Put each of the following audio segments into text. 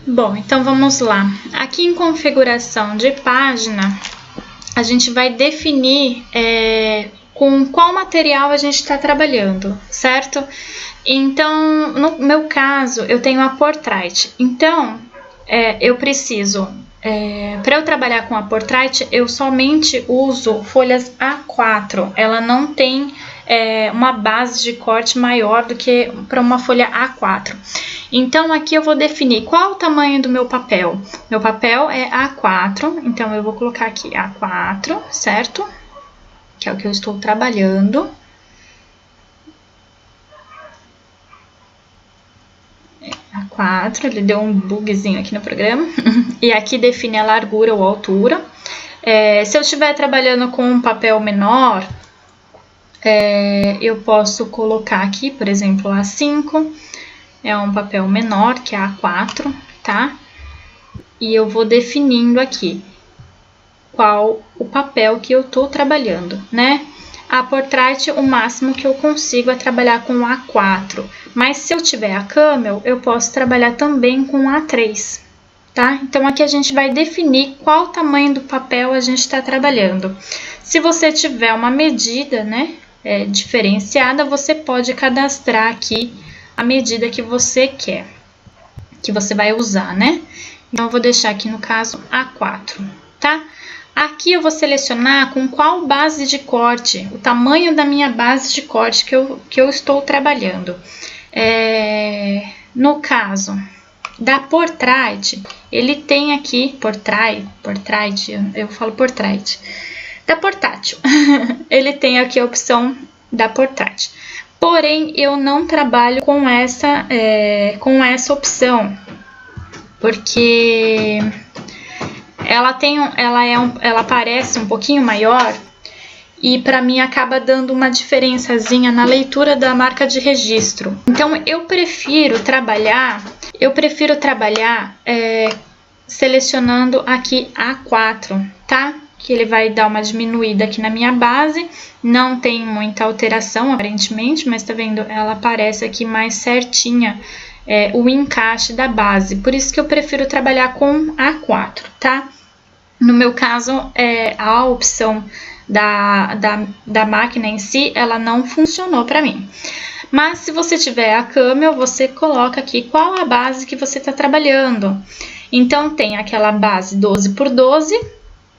Bom, então vamos lá. Aqui em configuração de página, a gente vai definir com qual material a gente está trabalhando, certo? Então, no meu caso, eu tenho a Portrait. Então, eu preciso, para eu trabalhar com a Portrait, eu somente uso folhas A4. Ela não tem uma base de corte maior do que para uma folha A4. Então, aqui eu vou definir qual o tamanho do meu papel. Meu papel é A4, então eu vou colocar aqui A4, certo? Que é o que eu estou trabalhando. A4, ele deu um bugzinho aqui no programa. E aqui define a largura ou altura. Se eu estiver trabalhando com um papel menor, eu posso colocar aqui, por exemplo, A5. É um papel menor que a A4, tá? E eu vou definindo aqui qual o papel que eu tô trabalhando, né? A Portrait, o máximo que eu consigo é trabalhar com A4. Mas se eu tiver a Camel, eu posso trabalhar também com A3, tá? Então, aqui a gente vai definir qual o tamanho do papel a gente está trabalhando. Se você tiver uma medida, né, diferenciada, você pode cadastrar aqui a medida que você quer, que você vai usar, né? Então, eu vou deixar aqui no caso A4, tá? Aqui eu vou selecionar com qual base de corte, o tamanho da minha base de corte que eu estou trabalhando. No caso da Portrait, ele tem aqui, Portrait, eu falo Portrait, da Portátil, ele tem aqui a opção da Portrait. Porém, eu não trabalho com essa opção, porque ela parece um pouquinho maior e para mim acaba dando uma diferençazinha na leitura da marca de registro. Então, eu prefiro trabalhar selecionando aqui A4, tá? Que ele vai dar uma diminuída aqui na minha base, não tem muita alteração aparentemente, mas tá vendo? Ela aparece aqui mais certinha o encaixe da base, por isso que eu prefiro trabalhar com A4, tá? No meu caso, a opção da máquina em si, ela não funcionou para mim. Mas se você tiver a Camel, você coloca aqui qual a base que você está trabalhando. Então, tem aquela base 12 por 12,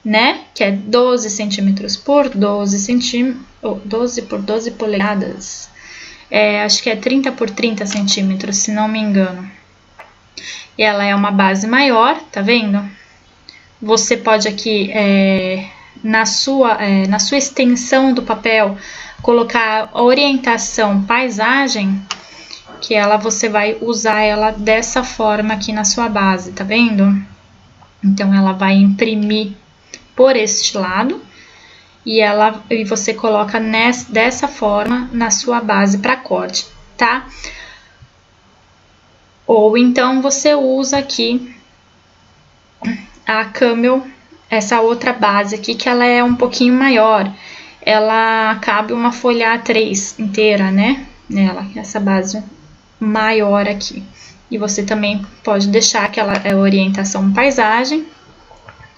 né? Que é 12 centímetros por 12 centímetros, 12 por 12 polegadas. Acho que é 30 por 30 centímetros, se não me engano. E ela é uma base maior, tá vendo? Você pode aqui, na sua extensão do papel, colocar a orientação paisagem, que você vai usar ela dessa forma aqui na sua base, tá vendo? Então, ela vai imprimir por este lado e você coloca dessa forma na sua base para corte, tá? Ou então você usa aqui a Camel, essa outra base aqui, que ela é um pouquinho maior, ela cabe uma folha A3 inteira, né? Nela, essa base maior aqui. E você também pode deixar aquela orientação paisagem,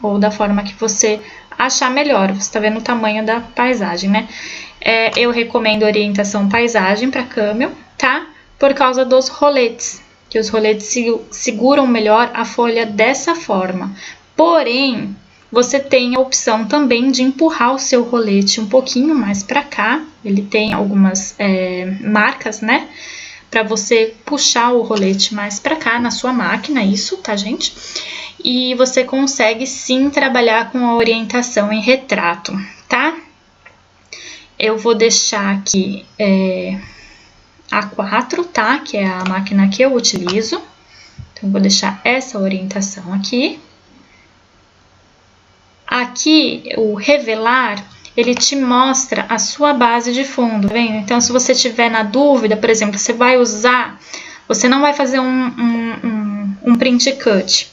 ou da forma que você achar melhor. Você está vendo o tamanho da paisagem, né? Eu recomendo orientação paisagem para Camel, tá? Por causa dos roletes, que os roletes seguram melhor a folha dessa forma. Porém, você tem a opção também de empurrar o seu rolete um pouquinho mais para cá. Ele tem algumas marcas, né? Para você puxar o rolete mais para cá na sua máquina, isso, tá, gente? E você consegue sim trabalhar com a orientação em retrato, tá? Eu vou deixar aqui A4, tá? Que é a máquina que eu utilizo. Então, eu vou deixar essa orientação aqui. Aqui, o revelar, ele te mostra a sua base de fundo, tá vendo? Então, se você tiver na dúvida, por exemplo, você não vai fazer um print cut.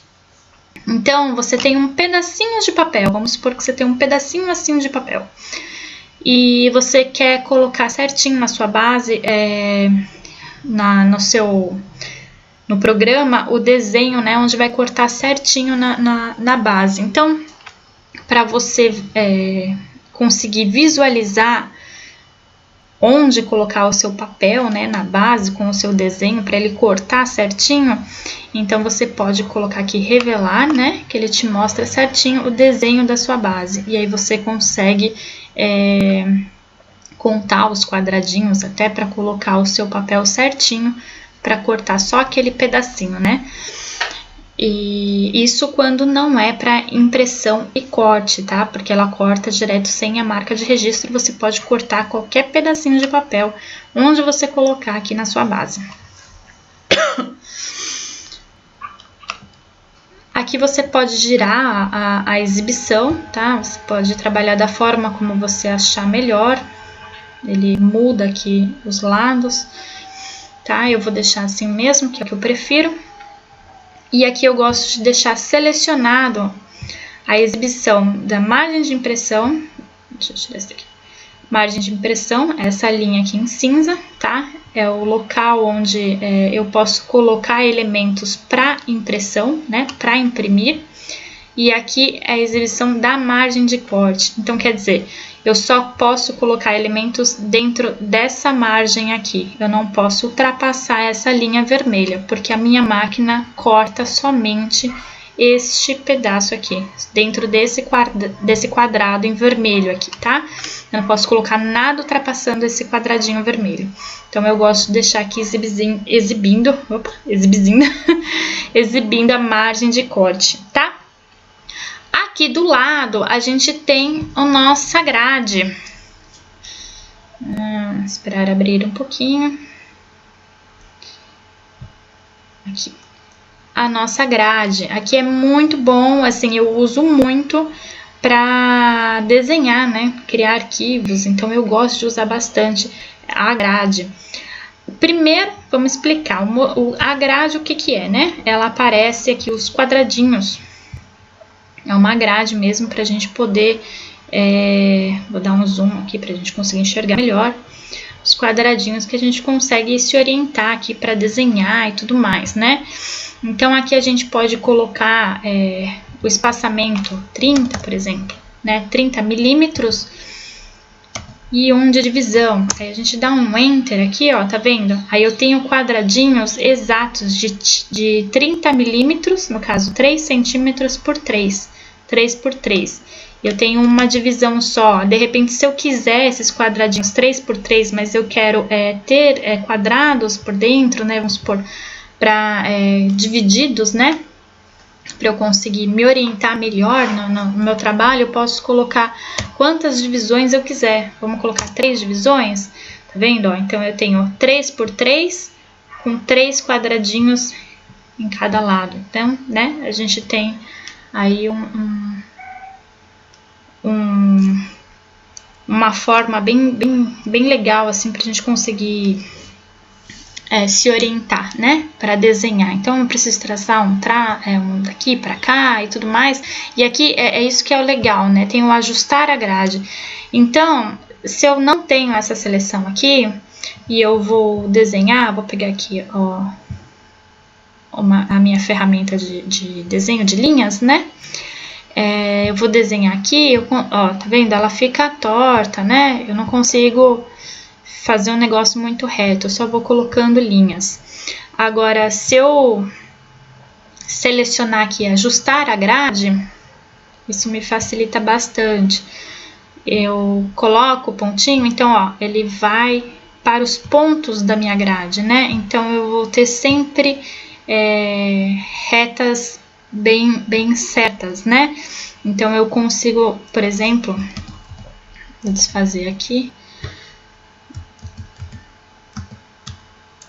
Então, você tem um pedacinho de papel, vamos supor que você tem um pedacinho assim de papel. E você quer colocar certinho na sua base, no programa o desenho, né, onde vai cortar certinho na base. Então, para você conseguir visualizar onde colocar o seu papel, né, na base com o seu desenho, para ele cortar certinho, então você pode colocar aqui revelar, né, que ele te mostra certinho o desenho da sua base, e aí você consegue contar os quadradinhos até para colocar o seu papel certinho, para cortar só aquele pedacinho, né. E isso quando não é para impressão e corte, tá? Porque ela corta direto sem a marca de registro, você pode cortar qualquer pedacinho de papel onde você colocar aqui na sua base. Aqui você pode girar a exibição, tá? Você pode trabalhar da forma como você achar melhor. Ele muda aqui os lados, tá? Eu vou deixar assim mesmo, que é o que eu prefiro. E aqui eu gosto de deixar selecionado a exibição da margem de impressão. Deixa eu tirar isso aqui. Margem de impressão, essa linha aqui em cinza, tá? É o local onde eu posso colocar elementos para impressão, né? Para imprimir. E aqui é a exibição da margem de corte. Então, quer dizer, eu só posso colocar elementos dentro dessa margem aqui. Eu não posso ultrapassar essa linha vermelha, porque a minha máquina corta somente este pedaço aqui, dentro desse quadrado em vermelho aqui, tá? Eu não posso colocar nada ultrapassando esse quadradinho vermelho. Então, eu gosto de deixar aqui exibindo a margem de corte, tá? Aqui do lado, a gente tem a nossa grade. Esperar abrir um pouquinho. Aqui. A nossa grade. Aqui é muito bom, assim, eu uso muito para desenhar, né? Criar arquivos, então eu gosto de usar bastante a grade. Primeiro, vamos explicar. A grade, o que que é, né? Ela aparece aqui, os quadradinhos. É uma grade mesmo para a gente poder, vou dar um zoom aqui para a gente conseguir enxergar melhor, os quadradinhos que a gente consegue se orientar aqui para desenhar e tudo mais, né? Então, aqui a gente pode colocar o espaçamento 30, por exemplo, né? 30 milímetros e um de divisão. Aí a gente dá um Enter aqui, ó, tá vendo? Aí eu tenho quadradinhos exatos de 30 milímetros, no caso 3 centímetros por 3 por 3. Eu tenho uma divisão só. De repente, se eu quiser esses quadradinhos 3 por 3, mas eu quero ter quadrados por dentro, né? Vamos supor, divididos, né? Para eu conseguir me orientar melhor no meu trabalho, eu posso colocar quantas divisões eu quiser. Vamos colocar 3 divisões, tá vendo? Ó, então, eu tenho 3 por 3 com 3 quadradinhos em cada lado. Então, né, a gente tem aí uma forma bem legal, assim, pra gente conseguir se orientar, né, para desenhar. Então, eu preciso traçar um daqui para cá e tudo mais. E aqui é isso que é o legal, né, tem o ajustar a grade. Então, se eu não tenho essa seleção aqui e eu vou desenhar, vou pegar aqui, ó, a minha ferramenta de desenho de linhas, né, eu vou desenhar aqui, ó, tá vendo? Ela fica torta, né, eu não consigo fazer um negócio muito reto, eu só vou colocando linhas. Agora, se eu selecionar aqui, ajustar a grade, isso me facilita bastante. Eu coloco o pontinho, então, ó, ele vai para os pontos da minha grade, né? Então, eu vou ter sempre retas bem certas, né? Então, eu consigo, por exemplo, vou desfazer aqui.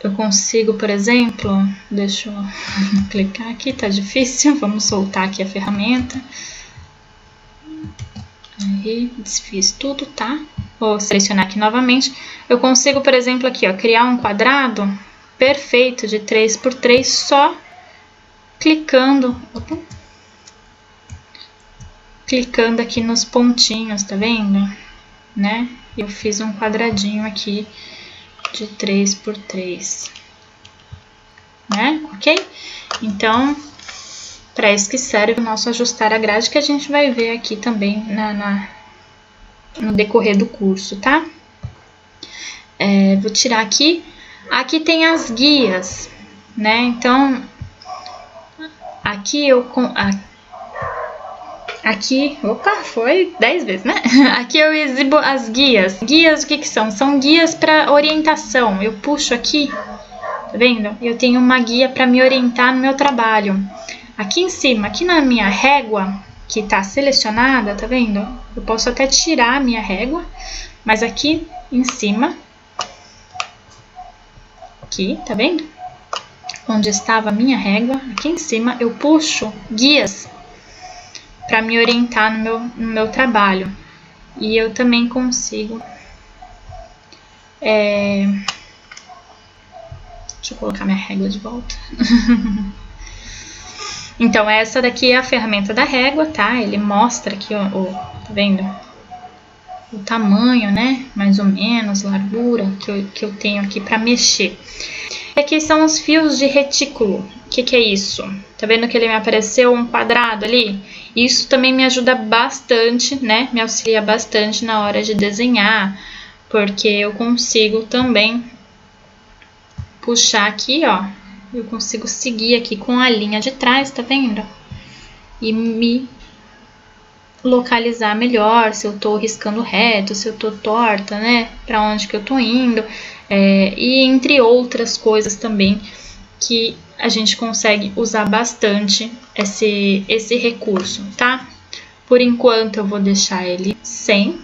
Eu consigo, por exemplo, deixa eu clicar aqui, tá difícil, vamos soltar aqui a ferramenta. Aí, desfiz tudo, tá? Vou selecionar aqui novamente. Eu consigo, por exemplo, aqui, ó, criar um quadrado perfeito de 3 por 3 só clicando, clicando aqui nos pontinhos, tá vendo? Né? Eu fiz um quadradinho aqui de 3 por 3. né? Ok? Então, para isso que serve o nosso ajustar a grade, que a gente vai ver aqui também no decorrer do curso, tá? Vou tirar aqui. Aqui tem as guias, né? Então, aqui opa, foi 10 vezes, né? Aqui eu exibo as guias. Guias, o que são? São guias para orientação. Eu puxo aqui, tá vendo? Eu tenho uma guia para me orientar no meu trabalho. Aqui em cima, aqui na minha régua, que tá selecionada, tá vendo? Eu posso até tirar a minha régua, mas aqui em cima, aqui, tá vendo? Onde estava a minha régua, aqui em cima, eu puxo guias para me orientar no meu trabalho. E eu também consigo... Deixa eu colocar minha régua de volta. Então, essa daqui é a ferramenta da régua, tá? Ele mostra aqui, ó, tá vendo? O tamanho, né? Mais ou menos, largura que eu tenho aqui para mexer. E aqui são os fios de retículo. O que é isso? Tá vendo que ele me apareceu um quadrado ali? Isso também me ajuda bastante, né? Me auxilia bastante na hora de desenhar, porque eu consigo também puxar aqui, ó. Eu consigo seguir aqui com a linha de trás, tá vendo? E me localizar melhor, se eu tô riscando reto, se eu tô torta, né? Pra onde que eu tô indo. E entre outras coisas também que a gente consegue usar bastante esse recurso, tá? Por enquanto eu vou deixar ele sem,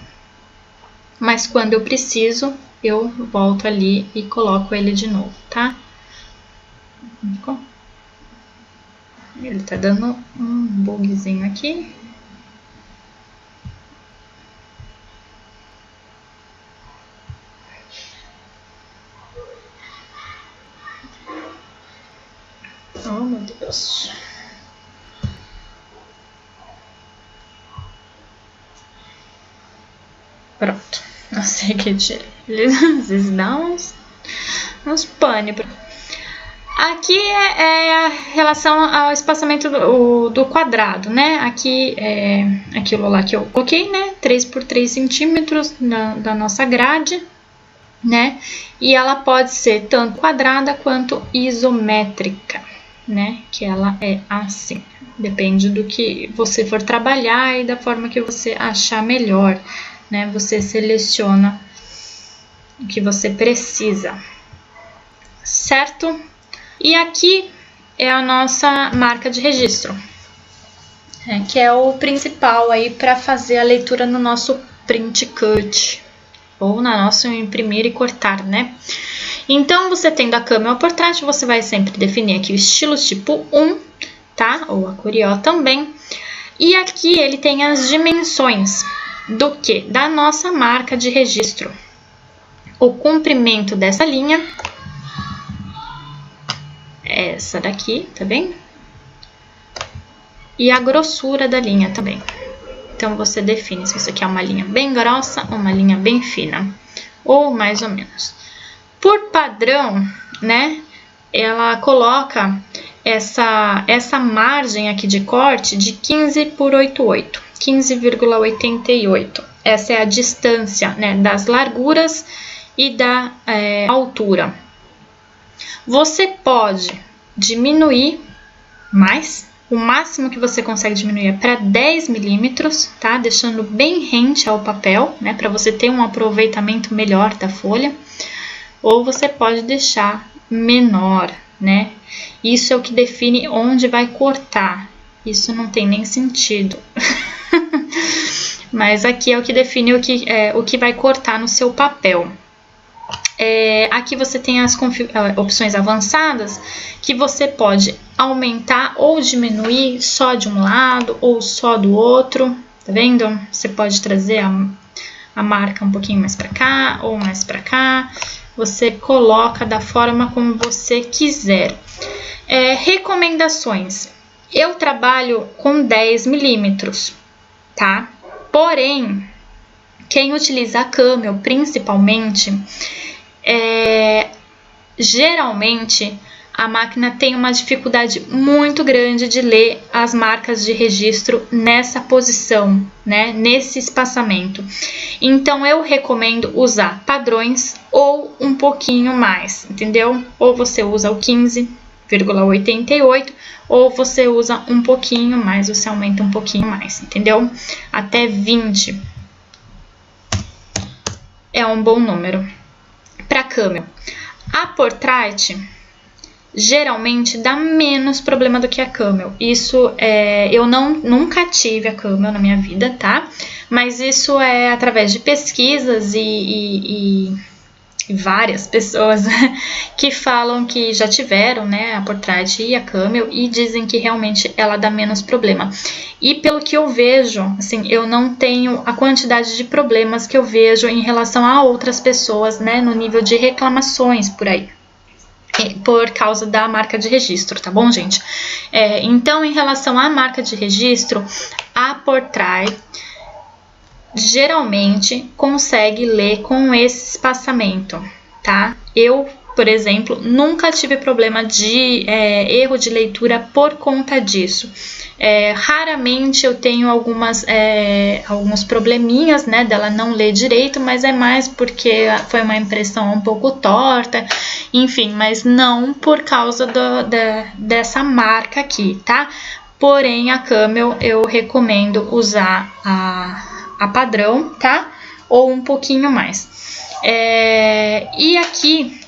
mas quando eu preciso, eu volto ali e coloco ele de novo, tá? Ele tá dando um bugzinho aqui. Oh, meu Deus. Pronto. Não sei o que dizer. Às vezes dá uns pânico. Aqui é a relação ao espaçamento do quadrado, né? Aqui é aquilo lá que eu coloquei, né? 3 por 3 centímetros da nossa grade, né? E ela pode ser tanto quadrada quanto isométrica, né? Que ela é assim. Depende do que você for trabalhar e da forma que você achar melhor, né? Você seleciona o que você precisa, certo? E aqui é a nossa marca de registro, que é o principal aí para fazer a leitura no nosso print cut, ou na nossa imprimir e cortar, né? Então, você tendo a câmera ou portrait, você vai sempre definir aqui o estilo tipo 1, tá? Ou a Curió também. E aqui ele tem as dimensões do que? Da nossa marca de registro. O comprimento dessa linha, essa daqui, tá vendo? E a grossura da linha também. Então, você define se você quer uma linha bem grossa ou uma linha bem fina, ou mais ou menos. Por padrão, né, ela coloca essa margem aqui de corte de 15 por 88, 15,88. Essa é a distância, né, das larguras e da altura. Você pode diminuir mais, o máximo que você consegue diminuir é para 10 milímetros, tá? Deixando bem rente ao papel, né? Para você ter um aproveitamento melhor da folha. Ou você pode deixar menor, né? Isso é o que define onde vai cortar. Isso não tem nem sentido. Mas aqui é o que define o que vai cortar no seu papel. Aqui você tem as opções avançadas que você pode aumentar ou diminuir só de um lado ou só do outro, tá vendo? Você pode trazer a marca um pouquinho mais para cá ou mais para cá, você coloca da forma como você quiser. Recomendações: eu trabalho com 10 milímetros, tá? Porém, quem utiliza a Camel principalmente, geralmente a máquina tem uma dificuldade muito grande de ler as marcas de registro nessa posição, né, nesse espaçamento. Então eu recomendo usar padrões ou um pouquinho mais, entendeu? Ou você usa o 15,88 ou você usa um pouquinho mais, você aumenta um pouquinho mais, entendeu? Até 20 é um bom número. Para Camel, a Portrait geralmente dá menos problema do que a Camel. Isso eu nunca tive a Camel na minha vida, tá? Mas isso é através de pesquisas e várias pessoas que falam que já tiveram, né, a Portrait e a Camel e dizem que realmente ela dá menos problema. E pelo que eu vejo, assim, eu não tenho a quantidade de problemas que eu vejo em relação a outras pessoas, né, no nível de reclamações por aí, por causa da marca de registro, tá bom, gente? Então, em relação à marca de registro, a Portrait geralmente consegue ler com esse espaçamento, tá? Eu, por exemplo, nunca tive problema de erro de leitura por conta disso. Raramente eu tenho alguns probleminhas, né, dela não ler direito, mas é mais porque foi uma impressão um pouco torta, enfim, mas não por causa dessa marca aqui, tá? Porém, a Camel eu recomendo usar a padrão, tá? Ou um pouquinho mais. E aqui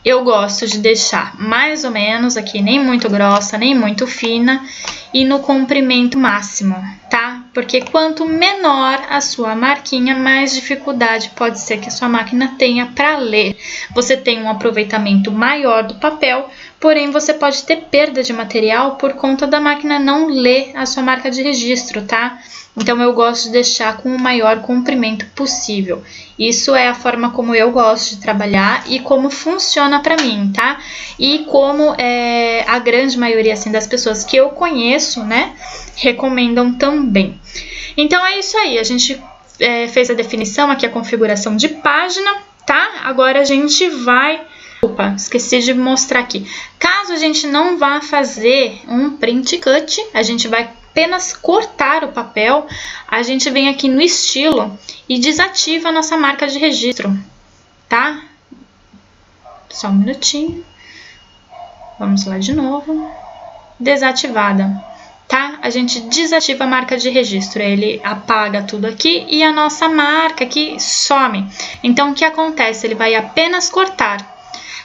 eu gosto de deixar mais ou menos aqui, nem muito grossa, nem muito fina, e no comprimento máximo, tá? Porque quanto menor a sua marquinha, mais dificuldade pode ser que a sua máquina tenha para ler. Você tem um aproveitamento maior do papel, porém você pode ter perda de material por conta da máquina não ler a sua marca de registro, tá? Então eu gosto de deixar com o maior comprimento possível. Isso é a forma como eu gosto de trabalhar e como funciona para mim, tá? E como a grande maioria assim, das pessoas que eu conheço, né, recomendam também. Então é isso aí, a gente fez a definição aqui, a configuração de página, tá? Agora a gente vai... Opa, esqueci de mostrar aqui. Caso a gente não vá fazer um print cut, a gente vai apenas cortar o papel, a gente vem aqui no estilo e desativa a nossa marca de registro, tá? Só um minutinho. Vamos lá de novo. Desativada, tá? A gente desativa a marca de registro, ele apaga tudo aqui e a nossa marca aqui some. Então, o que acontece? Ele vai apenas cortar.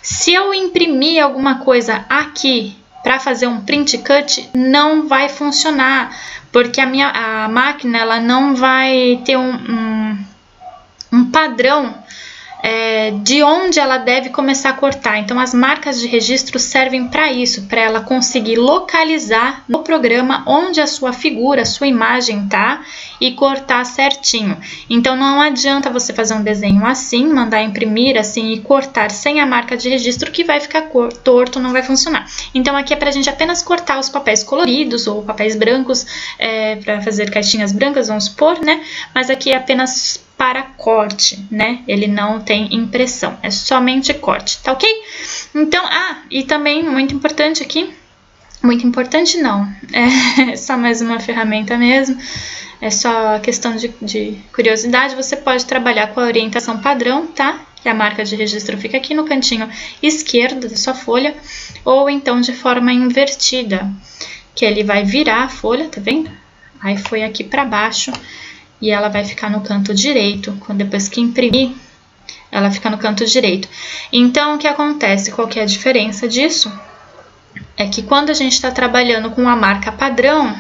Se eu imprimir alguma coisa aqui para fazer um print cut, não vai funcionar, porque a máquina ela não vai ter um padrão de onde ela deve começar a cortar. Então as marcas de registro servem para isso, para ela conseguir localizar no programa onde a sua figura, a sua imagem tá e cortar certinho. Então não adianta você fazer um desenho assim, mandar imprimir assim e cortar sem a marca de registro, que vai ficar torto, não vai funcionar. Então aqui é para a gente apenas cortar os papéis coloridos ou papéis brancos, para fazer caixinhas brancas, vamos supor, né? Mas aqui é apenas para corte, né? Ele não tem impressão, é somente corte, tá ok? Então, e também muito importante aqui, muito importante não, é só mais uma ferramenta mesmo, é só questão de curiosidade, você pode trabalhar com a orientação padrão, tá? Que a marca de registro fica aqui no cantinho esquerdo da sua folha, ou então de forma invertida, que ele vai virar a folha, tá vendo? Aí foi aqui para baixo, e ela vai ficar no canto direito, depois que imprimir, ela fica no canto direito. Então, o que acontece? Qual que é a diferença disso? É que quando a gente está trabalhando com a marca padrão,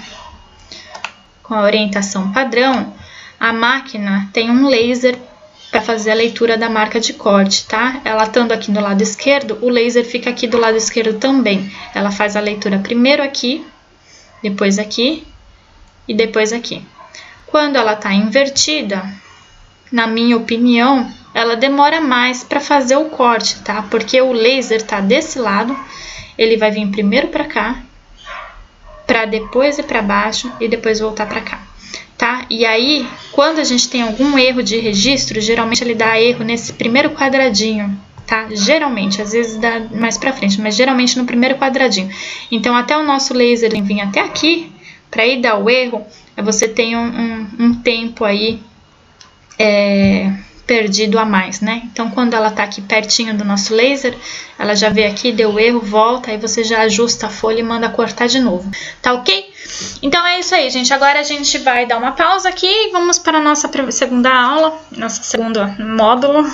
com a orientação padrão, a máquina tem um laser para fazer a leitura da marca de corte, tá? Ela estando aqui do lado esquerdo, o laser fica aqui do lado esquerdo também. Ela faz a leitura primeiro aqui, depois aqui e depois aqui. Quando ela está invertida, na minha opinião, ela demora mais para fazer o corte, tá? Porque o laser está desse lado, ele vai vir primeiro para cá, para depois ir para baixo e depois voltar para cá, tá? E aí, quando a gente tem algum erro de registro, geralmente ele dá erro nesse primeiro quadradinho, tá? Geralmente, às vezes dá mais pra frente, mas geralmente no primeiro quadradinho. Então, até o nosso laser vir até aqui, pra ir dar o erro, você tem um tempo aí perdido a mais, né? Então, quando ela tá aqui pertinho do nosso laser, ela já veio aqui, deu erro, volta, aí você já ajusta a folha e manda cortar de novo, tá ok? Então é isso aí, gente. Agora a gente vai dar uma pausa aqui e vamos para a nossa segunda aula, nosso segundo módulo.